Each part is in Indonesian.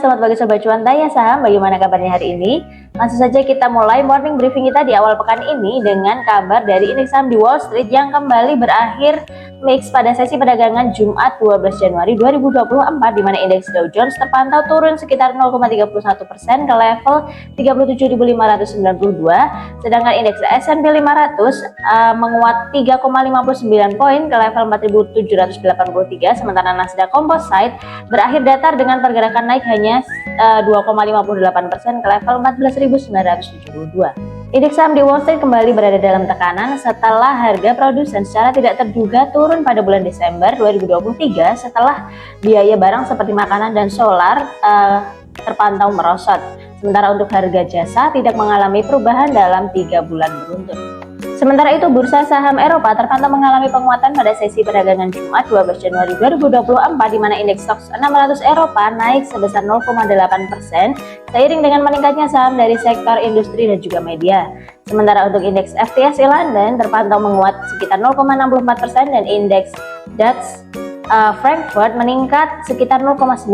selamat pagi Sobat Cuan Tanya Saham. Bagaimana kabarnya hari ini? Langsung saja kita mulai morning briefing kita di awal pekan ini dengan kabar dari indeks saham di Wall Street yang kembali berakhir mix pada sesi perdagangan Jumat 12 Januari 2024, di mana indeks Dow Jones terpantau turun sekitar 0,31% ke level 37.592, sedangkan indeks S&P 500 menguat 3,59 poin ke level 4.783, sementara Nasdaq Composite berakhir datar dengan pergerakan naik hanya 2,58% ke level 14.972. Indeks saham di Wall Street kembali berada dalam tekanan setelah harga produsen secara tidak terduga turun pada bulan Desember 2023 setelah biaya barang seperti makanan dan solar terpantau merosot. Sementara untuk harga jasa tidak mengalami perubahan dalam 3 bulan beruntun. Sementara itu, bursa saham Eropa terpantau mengalami penguatan pada sesi perdagangan Jumat 12 Januari 2024, di mana indeks STOXX 600 Eropa naik sebesar 0,8% seiring dengan meningkatnya saham dari sektor industri dan juga media. Sementara untuk indeks FTSE London terpantau menguat sekitar 0,64% dan indeks DAX Frankfurt meningkat sekitar 0,95%.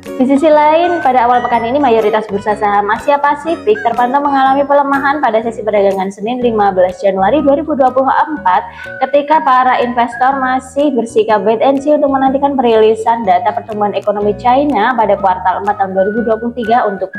Di sisi lain, pada awal pekan ini mayoritas bursa saham Asia Pasifik terpantau mengalami pelemahan pada sesi perdagangan Senin 15 Januari 2024 ketika para investor masih bersikap wait and see untuk menantikan perilisan data pertumbuhan ekonomi China pada kuartal 4 tahun 2023 untuk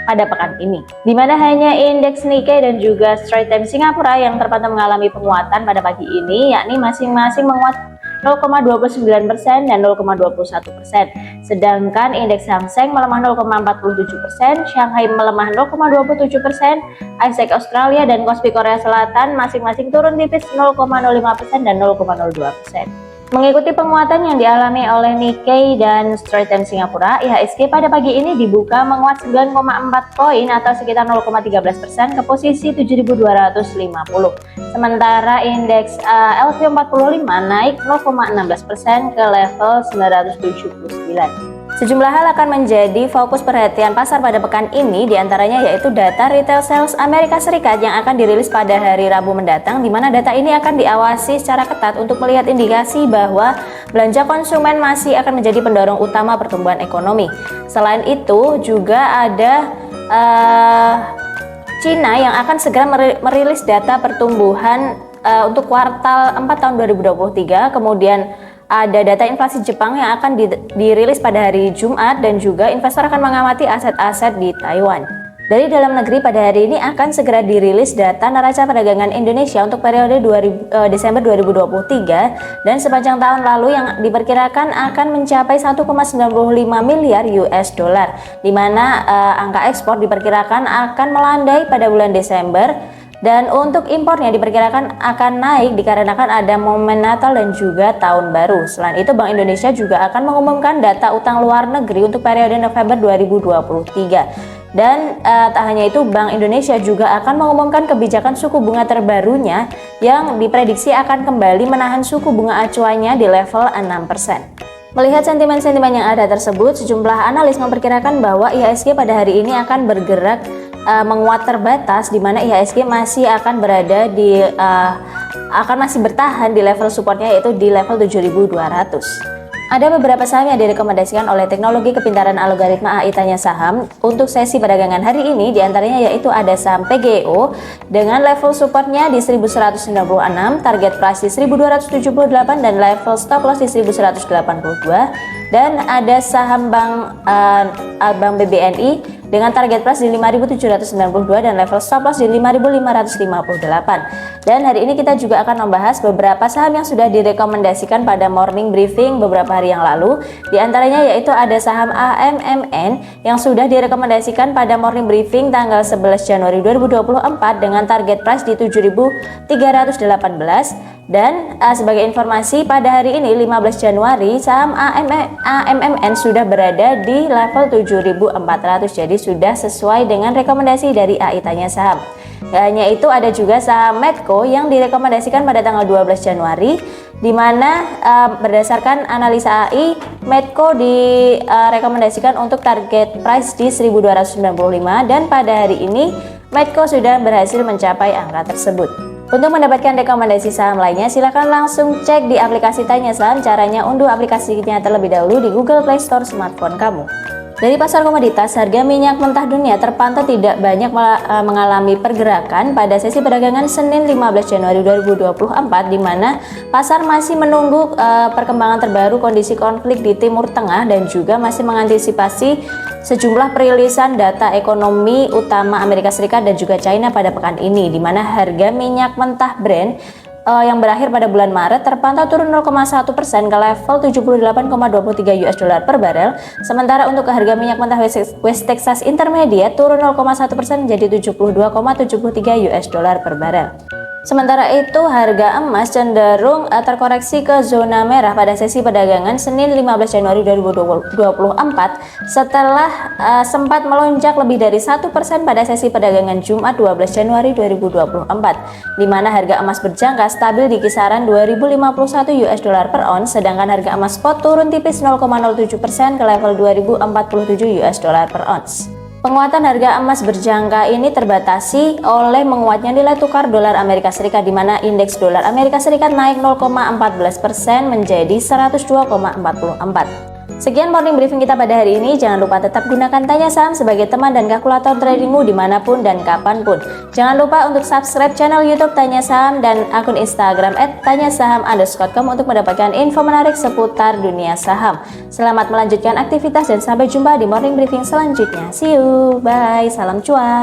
pada pekan ini, di mana hanya indeks Nikkei dan juga Straits Times Singapura yang terpantau mengalami penguatan pada pagi ini, yakni masing-masing menguat 0,29% dan 0,21%. Sedangkan indeks Hang Seng melemah 0,47%, Shanghai melemah 0,27%, Hang Seng Australia dan Kospi Korea Selatan masing-masing turun tipis 0,05% dan 0,02%. Mengikuti penguatan yang dialami oleh Nikkei dan Straits Times Singapura, IHSG pada pagi ini dibuka menguat 9,4 poin atau sekitar 0,13% ke posisi 7.250. Sementara indeks LQ45 naik 0,16% ke level 979. Sejumlah hal akan menjadi fokus perhatian pasar pada pekan ini, diantaranya yaitu data retail sales Amerika Serikat yang akan dirilis pada hari Rabu mendatang, di mana data ini akan diawasi secara ketat untuk melihat indikasi bahwa belanja konsumen masih akan menjadi pendorong utama pertumbuhan ekonomi. Selain itu juga ada Cina yang akan segera merilis data pertumbuhan untuk kuartal 4 tahun 2023, kemudian ada data inflasi Jepang yang akan dirilis pada hari Jumat, dan juga investor akan mengamati aset-aset di Taiwan. Dari dalam negeri pada hari ini akan segera dirilis data neraca perdagangan Indonesia untuk periode Desember 2023 dan sepanjang tahun lalu yang diperkirakan akan mencapai 1,95 miliar US dollar, di mana angka ekspor diperkirakan akan melandai pada bulan Desember. Dan untuk impornya diperkirakan akan naik dikarenakan ada momen Natal dan juga Tahun Baru. Selain itu, Bank Indonesia juga akan mengumumkan data utang luar negeri untuk periode November 2023. Dan tak hanya itu, Bank Indonesia juga akan mengumumkan kebijakan suku bunga terbarunya yang diprediksi akan kembali menahan suku bunga acuannya di level 6%. Melihat sentimen-sentimen yang ada tersebut, sejumlah analis memperkirakan bahwa IHSG pada hari ini akan bergerak menguat terbatas, di mana IHSG masih akan berada di masih bertahan di level supportnya, yaitu di level 7.200. Ada beberapa saham yang direkomendasikan oleh teknologi kepintaran algoritma AI Tanya Saham untuk sesi perdagangan hari ini, diantaranya yaitu ada saham PGO dengan level supportnya di 1196, target price di 1278 dan level stop loss di 1182, dan ada saham Bank BBNI dengan target price di 5.792 dan level stop loss di 5.558. Dan hari ini kita juga akan membahas beberapa saham yang sudah direkomendasikan pada morning briefing beberapa hari yang lalu. Di antaranya yaitu ada saham AMMN yang sudah direkomendasikan pada morning briefing tanggal 11 Januari 2024 dengan target price di 7.318. Dan sebagai informasi, pada hari ini 15 Januari saham AMMN sudah berada di level 7.400, jadi sudah sesuai dengan rekomendasi dari AI Tanya Saham. Hanya itu, ada juga saham Medco yang direkomendasikan pada tanggal 12 Januari, di mana berdasarkan analisa AI, Medco direkomendasikan untuk target price di 1295, dan pada hari ini Medco sudah berhasil mencapai angka tersebut. Untuk mendapatkan rekomendasi saham lainnya, silakan langsung cek di aplikasi Tanya Saham. Caranya unduh aplikasinya terlebih dahulu di Google Play Store smartphone kamu. Dari pasar komoditas, harga minyak mentah dunia terpantau tidak banyak mengalami pergerakan pada sesi perdagangan Senin 15 Januari 2024, di mana pasar masih menunggu perkembangan terbaru kondisi konflik di Timur Tengah dan juga masih mengantisipasi sejumlah perilisan data ekonomi utama Amerika Serikat dan juga China pada pekan ini, di mana harga minyak mentah Brent yang berakhir pada bulan Maret terpantau turun 0,1% ke level 78,23 US dollar per barel. Sementara untuk harga minyak mentah West Texas Intermediate turun 0,1% menjadi 72,73 US dollar per barel. Sementara itu, harga emas cenderung terkoreksi ke zona merah pada sesi perdagangan Senin 15 Januari 2024 setelah sempat melonjak lebih dari 1% pada sesi perdagangan Jumat 12 Januari 2024, di mana harga emas berjangka stabil di kisaran 2051 US dollar per ons, sedangkan harga emas spot turun tipis 0,07% ke level 2047 US dollar per ons. Penguatan harga emas berjangka ini terbatasi oleh menguatnya nilai tukar dolar Amerika Serikat, di mana indeks dolar Amerika Serikat naik 0,14% menjadi 102,44. Sekian morning briefing kita pada hari ini. Jangan lupa tetap gunakan Tanya Saham sebagai teman dan kalkulator tradingmu dimanapun dan kapanpun. Jangan lupa untuk subscribe channel YouTube Tanya Saham dan akun Instagram @tanyasaham_com untuk mendapatkan info menarik seputar dunia saham. Selamat melanjutkan aktivitas dan sampai jumpa di morning briefing selanjutnya. See you, bye, salam cuan.